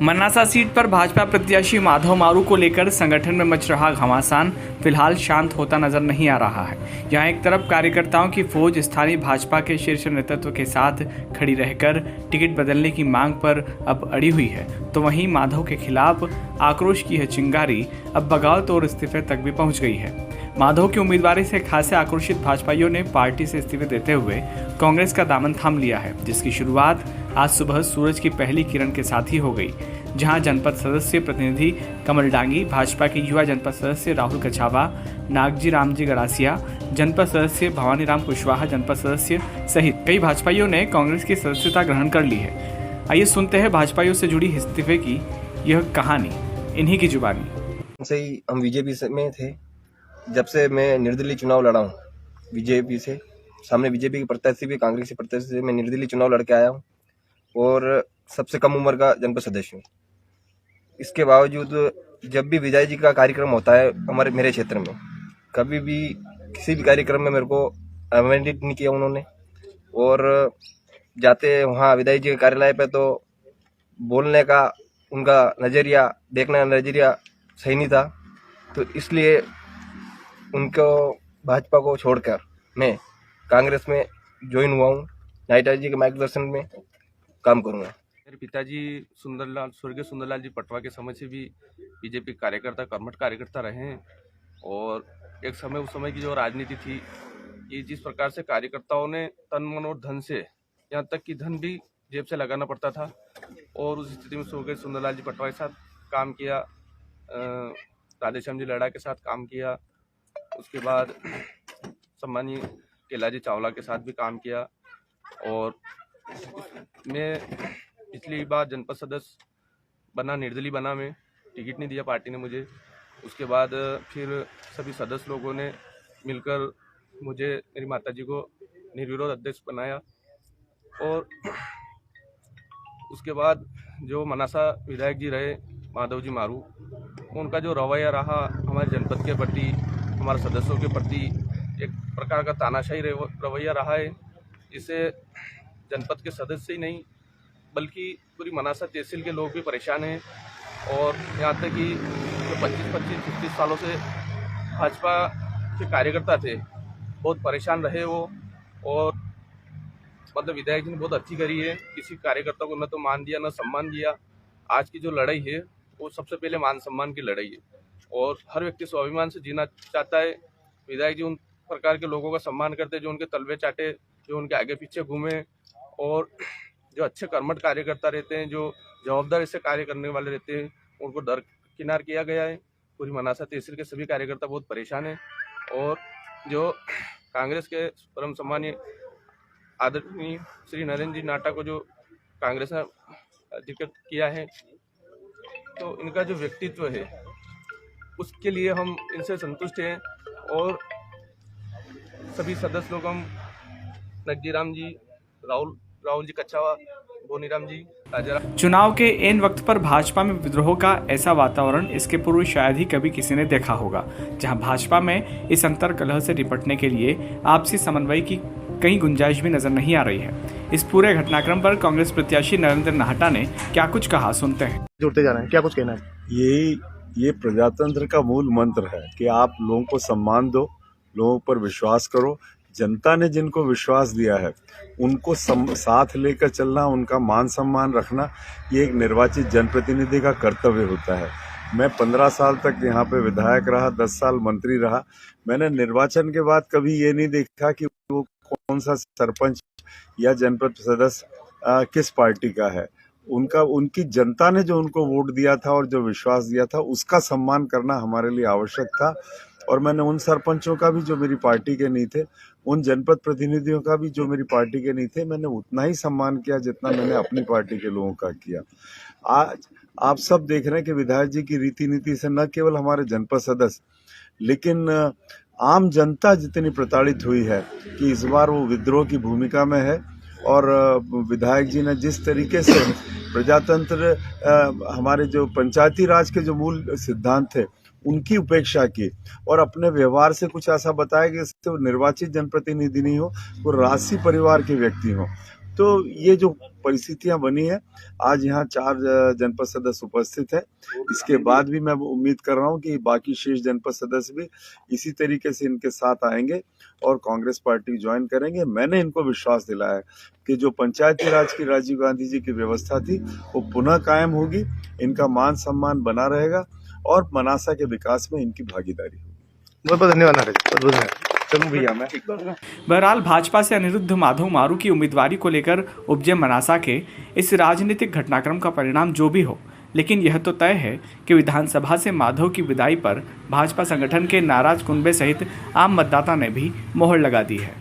मन्नासा seat पर भाजपा प्रत्याशी माधव मारू को लेकर संगठन में मच रहा घमासान फिलहाल शांत होता नजर नहीं आ रहा है। यहाँ एक तरफ कार्यकर्ताओं की फौज स्थानीय भाजपा के शीर्ष नेतृत्व के साथ खड़ी रहकर टिकट बदलने की मांग पर अब अड़ी हुई है, तो वहीं माधव के खिलाफ आक्रोश की यह चिंगारी अब बगावत और इस्तीफे तक भी पहुंच गई है। माधव की उम्मीदवारी से खासे आक्रोशित भाजपाइयों ने पार्टी से इस्तीफे देते हुए कांग्रेस का दामन थाम लिया है, जिसकी शुरुआत आज सुबह सूरज की पहली किरण के साथ ही हो गई, जहां जनपद सदस्य प्रतिनिधि कमल डांगी, भाजपा के युवा जनपद सदस्य राहुल कछावा, नागजी रामजी गरासिया, जनपद सदस्य भवानी राम कुशवाहा जनपद सदस्य सहित कई भाजपाइयों ने कांग्रेस की सदस्यता ग्रहण कर ली है। आइए सुनते हैं भाजपाइयों से जुड़ी इस्तीफे की यह कहानी, इन्हीं की जुबानी। से ही हम बीजेपी में थे। जब से मैं निर्दलीय चुनाव लड़ा हूँ बीजेपी से, सामने बीजेपी के प्रत्याशी भी कांग्रेस के प्रत्याशी से मैं निर्दलीय चुनाव लड़के आया हूँ और सबसे कम उम्र का जनपद सदस्य हूँ। इसके बावजूद जब भी विजय जी का कार्यक्रम होता है मेरे क्षेत्र में, कभी भी किसी भी कार्यक्रम में मेरे को आमंत्रित नहीं किया उन्होंने। और जाते वहाँ विजय जी के कार्यालय पे तो बोलने का उनका नज़रिया, देखने का नज़रिया सही नहीं था, तो इसलिए उनको भाजपा को छोड़कर मैं कांग्रेस में ज्वाइन हुआ हूँ। नाइटा जी के मार्गदर्शन में काम करूँगा। मेरे पिताजी स्वर्गीय सुंदरलाल जी पटवा के समय से भी बीजेपी कार्यकर्ता, कर्मठ कार्यकर्ता रहे हैं। और एक समय, उस समय की जो राजनीति थी कि जिस प्रकार से कार्यकर्ताओं ने तन मन और धन से, यहाँ तक कि धन भी जेब से लगाना पड़ता था, और उस स्थिति में स्वर्गीय सुंदरलाल जी पटवा के साथ काम किया, राधेश्याम जी लड़ा के साथ काम किया, उसके बाद सम्मानीय कैलाश चावला के साथ भी काम किया। और मैं पिछली बार जनपद सदस्य बना, निर्दलीय बना, मैं टिकट नहीं दिया पार्टी ने मुझे। उसके बाद फिर सभी सदस्य लोगों ने मिलकर मुझे, मेरी माताजी को निर्विरोध अध्यक्ष बनाया। और उसके बाद जो मनासा विधायक जी रहे माधव जी मारू, उनका जो रवैया रहा हमारे जनपद के प्रति, हमारे सदस्यों के प्रति, एक प्रकार का तानाशाही रवैया रहा है, जिससे जनपद के सदस्य ही नहीं बल्कि पूरी मनासा तहसील के लोग भी परेशान हैं। और यहाँ तक कि जो 25-30 सालों से भाजपा के कार्यकर्ता थे, बहुत परेशान रहे वो। और मतलब विधायक जी ने बहुत अच्छी करी है, किसी कार्यकर्ता को न तो मान दिया न सम्मान दिया। आज की जो लड़ाई है वो सबसे पहले मान सम्मान की लड़ाई है, और हर व्यक्ति स्वाभिमान से जीना चाहता है। विधायक जी उन प्रकार के लोगों का सम्मान करते हैं जो उनके तलवे चाटे, जो उनके आगे पीछे घूमे, और जो अच्छे कर्मठ कार्यकर्ता रहते हैं, जो जवाबदारी से कार्य करने वाले रहते हैं, उनको दरकिनार किया गया है। पूरी मनासा तहसील के सभी कार्यकर्ता बहुत परेशान हैं। और जो कांग्रेस के परम सम्मानीय आदरणीय श्री नरेंद्र जी नाटा को जो कांग्रेस ने टिकट किया है, तो इनका जो व्यक्तित्व है उसके लिए हम इनसे संतुष्ट हैं। और सभी सदस्य लोग, हम नगजीराम जी, राहुल जी कछावा, बोनीराम जी, चुनाव के एन वक्त पर भाजपा में विद्रोह का ऐसा वातावरण इसके पूर्व शायद ही कभी किसी ने देखा होगा, जहां भाजपा में इस अंतर कलह से निपटने के लिए आपसी समन्वय की कहीं गुंजाइश भी नजर नहीं आ रही है। इस पूरे घटनाक्रम पर कांग्रेस प्रत्याशी नरेंद्र नाहटा ने क्या कुछ कहा, सुनते हैं। जुड़ते जा रहे हैं, क्या कुछ कहना है? ये प्रजातंत्र का मूल मंत्र है कि आप लोगों को सम्मान दो, लोगों पर विश्वास करो। जनता ने जिनको विश्वास दिया है उनको साथ लेकर चलना, उनका मान सम्मान रखना, ये एक निर्वाचित जनप्रतिनिधि का कर्तव्य होता है। मैं 15 साल तक यहाँ पे विधायक रहा, 10 साल मंत्री रहा। मैंने निर्वाचन के बाद कभी ये नहीं देखा कि वो कौन सा सरपंच या जनपद सदस्य किस पार्टी का है। उनकी जनता ने जो उनको वोट दिया था और जो विश्वास दिया था, उसका सम्मान करना हमारे लिए आवश्यक था। और मैंने उन सरपंचों का भी जो मेरी पार्टी के नहीं थे, उन जनपद प्रतिनिधियों का भी जो मेरी पार्टी के नहीं थे, मैंने उतना ही सम्मान किया जितना मैंने अपनी पार्टी के लोगों का किया। आज आप सब देख रहे हैं कि विधायक जी की रीति नीति से न केवल हमारे जनपद सदस्य, लेकिन आम जनता जितनी प्रताड़ित हुई है कि इस बार वो विद्रोह की भूमिका में है। और विधायक जी ने जिस तरीके से प्रजातंत्र, हमारे जो पंचायती राज के जो मूल सिद्धांत थे उनकी उपेक्षा की, और अपने व्यवहार से कुछ ऐसा बताया कि वो निर्वाचित जनप्रतिनिधि नहीं हो, वो राजसी परिवार के व्यक्ति हो। तो ये जो परिस्थितियां बनी है, आज यहाँ 4 जनपद सदस्य उपस्थित है। इसके बाद भी मैं उम्मीद कर रहा हूँ कि बाकी शेष जनपद सदस्य भी इसी तरीके से इनके साथ आएंगे और कांग्रेस पार्टी ज्वाइन करेंगे। मैंने इनको विश्वास दिलाया कि जो पंचायती राज की राजीव गांधी जी की व्यवस्था थी वो पुनः कायम होगी, इनका मान सम्मान बना रहेगा और मनासा के विकास में इनकी भागीदारी होगी। बहुत बहुत धन्यवाद नाराज, बहुत बहुत धन्यवाद। चलूं भैया मैं। बहरहाल भाजपा से अनिरुद्ध माधव मारू की उम्मीदवारी को लेकर उपजे मनासा के इस राजनीतिक घटनाक्रम का परिणाम जो भी हो, लेकिन यह तो तय है कि विधानसभा से माधव की विदाई पर भाजपा संगठन के नाराज कुनबे सहित आम मतदाता ने भी मोहर लगा दी है।